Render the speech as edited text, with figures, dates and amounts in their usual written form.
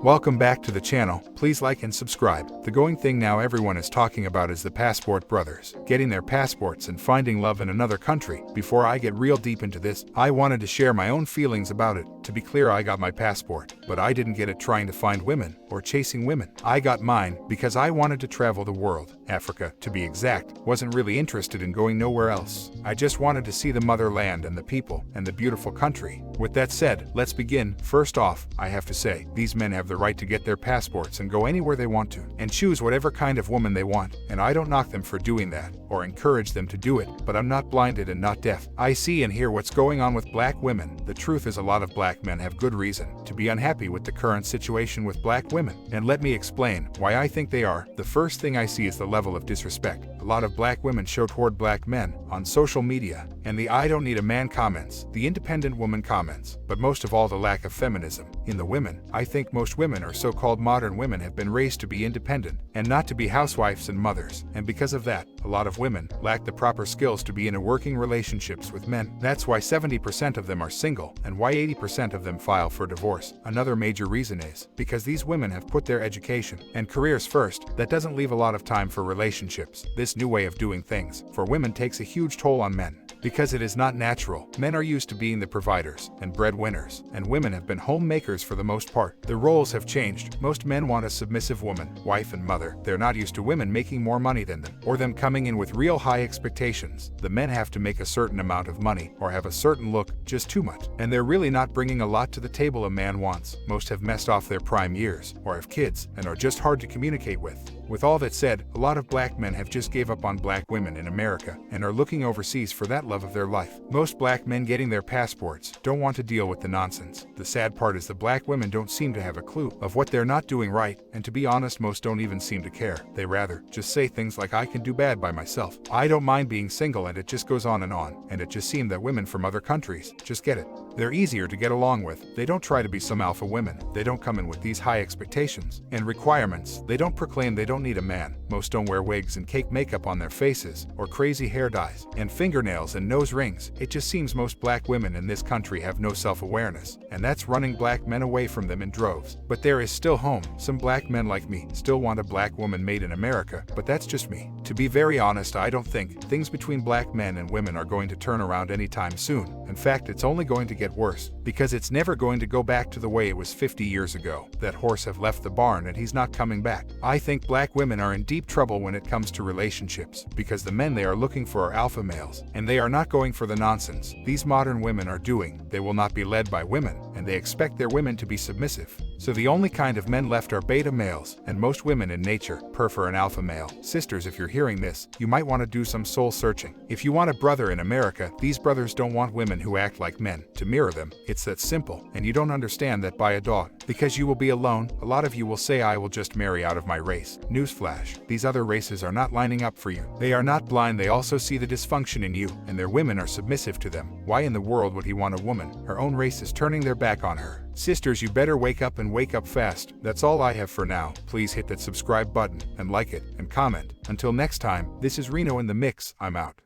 Welcome back to the channel. Please like and subscribe. The going thing now everyone is talking about is the passport brothers, getting their passports and finding love in another country. Before I get real deep into this, I wanted to share my own feelings about it. To be clear, I got my passport, but I didn't get it trying to find women or chasing women. I got mine because I wanted to travel the world. Africa, to be exact, wasn't really interested in going nowhere else. I just wanted to see the motherland and the people and the beautiful country. With that said, let's begin. First off, I have to say, these men have the right to get their passports and go anywhere they want to, and choose whatever kind of woman they want, and I don't knock them for doing that, or encourage them to do it, but I'm not blinded and not deaf. I see and hear what's going on with black women. The truth is a lot of black men have good reason to be unhappy with the current situation with black women, and let me explain why I think they are. The first thing I see is the level of disrespect a lot of black women show toward black men on social media, and the "I don't need a man" comments, the independent woman comments, but most of all the lack of feminism in the women. I think most women, or so-called modern women, have been raised to be independent and not to be housewives and mothers, and because of that, a lot of women lack the proper skills to be in a working relationships with men. That's why 70% of them are single and why 80% of them file for divorce. Another major reason is because these women have put their education and careers first. That doesn't leave a lot of time for relationships. This new way of doing things for women takes a huge toll on men because it is not natural. Men are used to being the providers and breadwinners, and women have been homemakers for the most part. The roles have changed. Most men want a submissive woman, wife and mother. They're not used to women making more money than them, or them coming in with real high expectations. The men have to make a certain amount of money, or have a certain look, just too much, and they're really not bringing a lot to the table a man wants. Most have messed off their prime years, or have kids, and are just hard to communicate with. With all that said, a lot of black men have just gave up on black women in America and are looking overseas for that love of their life. Most black men getting their passports don't want to deal with the nonsense. The sad part is the black women don't seem to have a clue of what they're not doing right, and to be honest, most don't even seem to care. They rather just say things like, "I can do bad by myself. I don't mind being single," and it just goes on, and it just seems that women from other countries just get it. They're easier to get along with. They don't try to be some alpha women. They don't come in with these high expectations and requirements. They don't proclaim they don't need a man. Most don't wear wigs and cake makeup on their faces, or crazy hair dyes, and fingernails and nose rings. It just seems most black women in this country have no self-awareness, and that's running black men away from them in droves. But there is still hope. Some black men like me still want a black woman made in America, but that's just me. To be very honest, I don't think things between black men and women are going to turn around anytime soon. In fact, it's only going to get worse, because it's never going to go back to the way it was 50 years ago. That horse have left the barn and he's not coming back. I think black women are in deep trouble when it comes to relationships, because the men they are looking for are alpha males, and they are not going for the nonsense these modern women are doing. They will not be led by women, and they expect their women to be submissive. So the only kind of men left are beta males, and most women in nature prefer an alpha male. Sisters, if you're hearing this, you might want to do some soul searching. If you want a brother in America, these brothers don't want women who act like men to mirror them. It's that simple, and you don't understand that by a dog, because you will be alone. A lot of you will say, "I will just marry out of my race." Newsflash, these other races are not lining up for you. They are not blind, they also see the dysfunction in you, and their women are submissive to them. Why in the world would he want a woman? Her own race is turning their back on her. Sisters, you better wake up, and wake up fast. That's all I have for now. Please hit that subscribe button and like it and comment. Until next time, this is Reno in the Mix. I'm out.